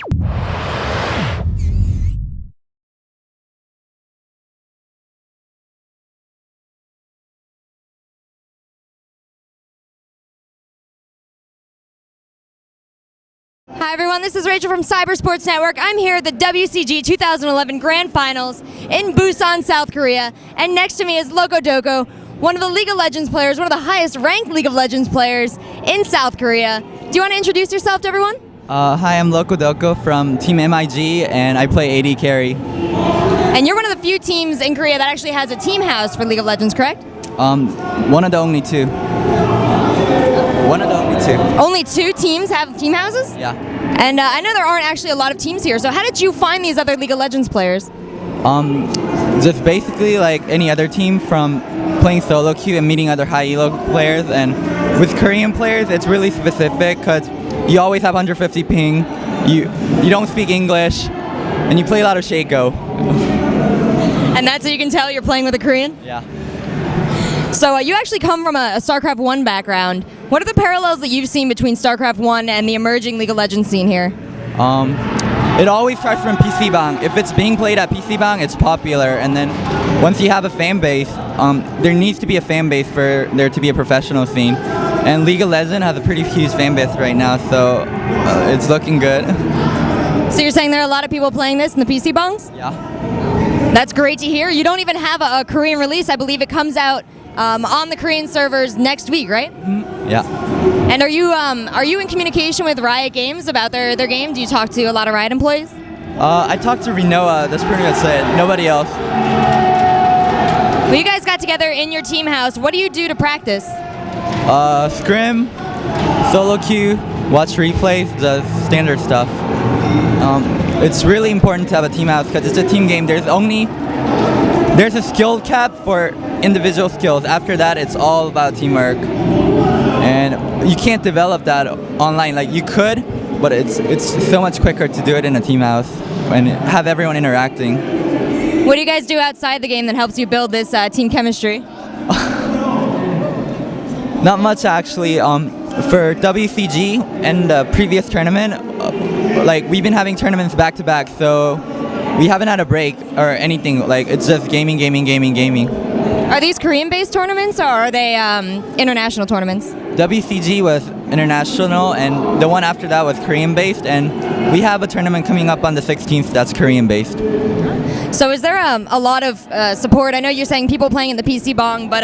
Hi everyone, this is Rachel from Cybersports Network. I'm here at the WCG 2011 Grand Finals in Busan, South Korea, and next to me is Locodoco, one of the League of Legends players, one of the highest ranked League of Legends players in South Korea. Do you want to introduce yourself to everyone? Hi, I'm Locodoco from Team MIG, and I play AD carry. And you're one of the few teams in Korea that actually has a team house for League of Legends, correct? One of the only two. One of the only two. Only 2 teams have team houses? Yeah. And I know there aren't actually a lot of teams here, so how did you find these other League of Legends players? Just basically like any other team, from playing solo queue and meeting other high elo players. And with Korean players, it's really specific because you always have 150 ping, you don't speak English, and you play a lot of Shaco. And that's how you can tell you're playing with a Korean? Yeah. So you actually come from a StarCraft 1 background. What are the parallels that you've seen between StarCraft 1 and the emerging League of Legends scene here? It always starts from PC Bang. If it's being played at PC Bang, it's popular, and then once you have a fan base, there needs to be a fan base for there to be a professional scene. And League of Legends has a pretty huge fan base right now, so it's looking good. So you're saying there are a lot of people playing this in the PC Bangs? Yeah. That's great to hear. You don't even have a Korean release. I believe it comes out on the Korean servers next week, right? Yeah. And are you in communication with Riot Games about their game? Do you talk to a lot of Riot employees? I talked to Renoa. That's pretty much it. Nobody else. Well, you guys got together in your team house. What do you do to practice? Scrim, solo queue, watch replays, the standard stuff. It's really important to have a team house because it's a team game. There's a skill cap for individual skills. After that, it's all about teamwork, and you can't develop that online. Like you could, but it's so much quicker to do it in a team house and have everyone interacting. What do you guys do outside the game that helps you build this team chemistry? Not much actually. For WCG and the previous tournament, like we've been having tournaments back to back, so we haven't had a break or anything. Like it's just gaming. Are these Korean-based tournaments or are they international tournaments? WCG was international, and the one after that was Korean-based, and we have a tournament coming up on the 16th that's Korean-based. So is there a lot of support? I know you're saying people playing in the PC Bang, but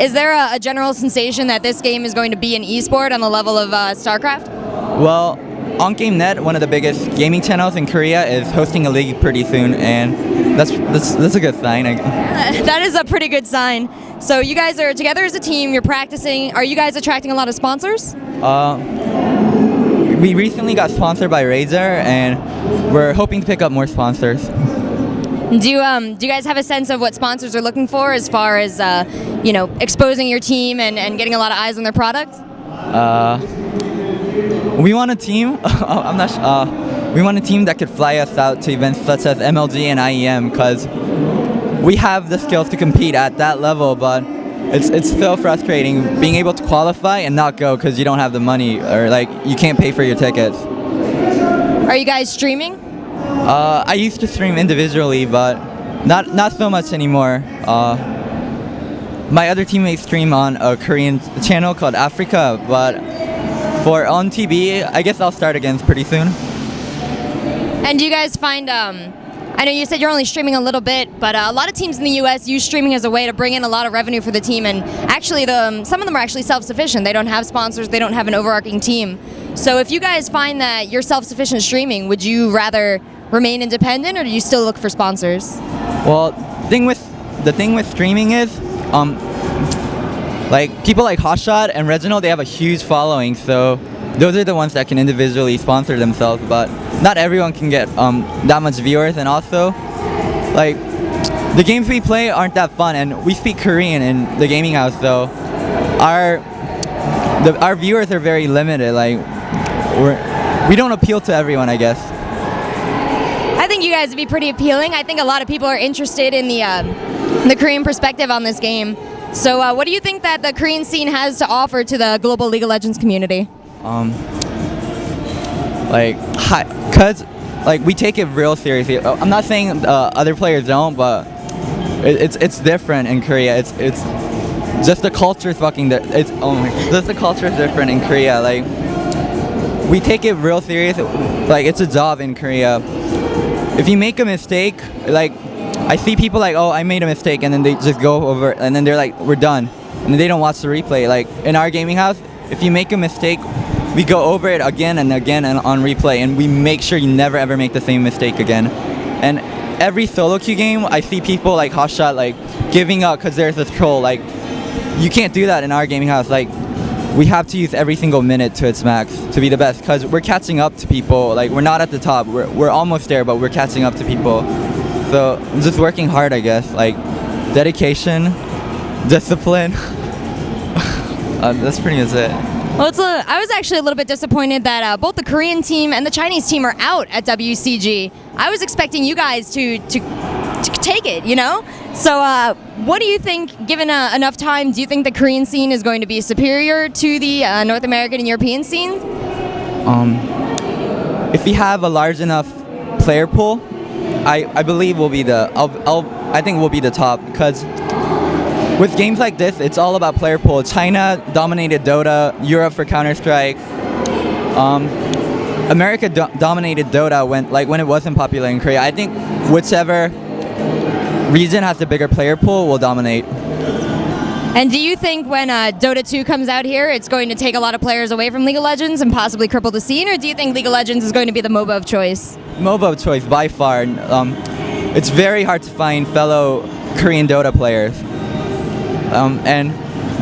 is there a general sensation that this game is going to be an esport on the level of StarCraft? Well, OnGameNet, one of the biggest gaming channels in Korea, is hosting a league pretty soon, and that's a good sign. That is a pretty good sign. So you guys are together as a team, you're practicing. Are you guys attracting a lot of sponsors? We recently got sponsored by Razer, and we're hoping to pick up more sponsors. Do you guys have a sense of what sponsors are looking for as far as exposing your team and getting a lot of eyes on their product? We want a team. I'm not sure. We want a team that could fly us out to events such as MLG and IEM, because we have the skills to compete at that level, but it's so frustrating being able to qualify and not go because you don't have the money, or like you can't pay for your tickets. Are you guys streaming? I used to stream individually, but not so much anymore. My other teammates stream on a Korean channel called Africa, but for on TV, I guess I'll start again pretty soon. And do you guys find, I know you said you're only streaming a little bit, but a lot of teams in the US use streaming as a way to bring in a lot of revenue for the team, and actually some of them are actually self-sufficient. They don't have sponsors, they don't have an overarching team. So if you guys find that you're self-sufficient streaming, would you rather remain independent, or do you still look for sponsors? Well, the thing with streaming is, like people like Hotshot and Reginald, they have a huge following, so those are the ones that can individually sponsor themselves, but not everyone can get that much viewers. And also, like, the games we play aren't that fun, and we speak Korean in the gaming house, so our viewers are very limited. Like, we don't appeal to everyone, I guess. I think you guys would be pretty appealing. I think a lot of people are interested in the Korean perspective on this game. So what do you think that the Korean scene has to offer to the global League of Legends community? like, cause like we take it real seriously. I'm not saying other players don't, but it's different in Korea. It's just the culture is fucking. Just the culture is different in Korea. Like, we take it real serious. Like, it's a job in Korea. If you make a mistake, like, I see people like, oh, I made a mistake, and then they just go over, and then they're like, we're done, and they don't watch the replay. Like, in our gaming house, if you make a mistake, we go over it again and again and on replay, and we make sure you never ever make the same mistake again. And every solo queue game, I see people like Hotshot like giving up because there's this troll. Like, you can't do that in our gaming house. Like, we have to use every single minute to its max to be the best, because we're catching up to people. Like, we're not at the top. We're almost there, but we're catching up to people. So I'm just working hard, I guess. Like, dedication, discipline. That's pretty much it. Well, I was actually a little bit disappointed that both the Korean team and the Chinese team are out at WCG. I was expecting you guys to take it, you know? So what do you think, given enough time, do you think the Korean scene is going to be superior to the North American and European scenes? If we have a large enough player pool, I believe we'll be I think we'll be the top, because with games like this, it's all about player pool. China dominated Dota, Europe for Counter-Strike. America dominated Dota when it wasn't popular in Korea. I think whichever region has the bigger player pool will dominate. And do you think when Dota 2 comes out here, it's going to take a lot of players away from League of Legends and possibly cripple the scene, or do you think League of Legends is going to be the MOBA of choice? MOBA of choice, by far. It's very hard to find fellow Korean Dota players. And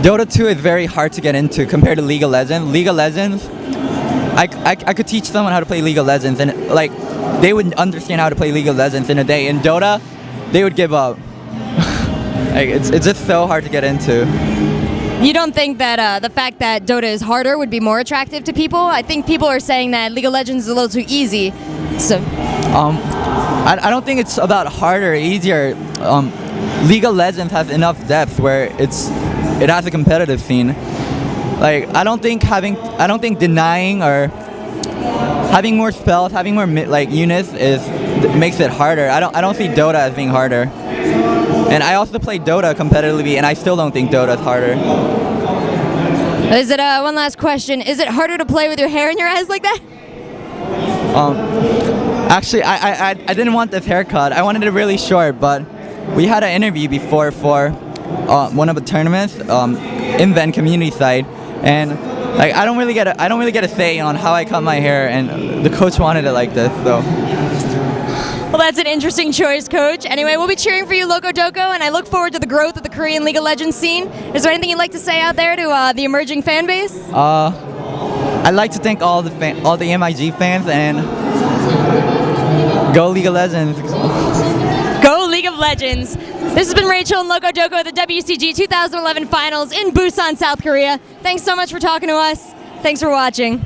Dota 2 is very hard to get into compared to League of Legends. League of Legends, I could teach someone how to play League of Legends, and like, they would understand how to play League of Legends in a day. In Dota, they would give up. Like, it's just so hard to get into. You don't think that the fact that Dota is harder would be more attractive to people? I think people are saying that League of Legends is a little too easy. So, I don't think it's about harder or easier. League of Legends has enough depth where it has a competitive scene. Like, I don't think denying or having more spells, having more units makes it harder. I don't see Dota as being harder. And I also play Dota competitively, and I still don't think Dota is harder. Is it one last question? Is it harder to play with your hair in your eyes like that? Actually, I didn't want this haircut. I wanted it really short, but we had an interview before for one of the tournaments in Venn community side, and like, I don't really get a say on how I cut my hair, and the coach wanted it like this, so. Well, that's an interesting choice, Coach. Anyway, we'll be cheering for you, Locodoco, and I look forward to the growth of the Korean League of Legends scene. Is there anything you'd like to say out there to the emerging fan base? I'd like to thank all the MIG fans, and go League of Legends. Go League of Legends. This has been Rachel and Locodoco at the WCG 2011 Finals in Busan, South Korea. Thanks so much for talking to us. Thanks for watching.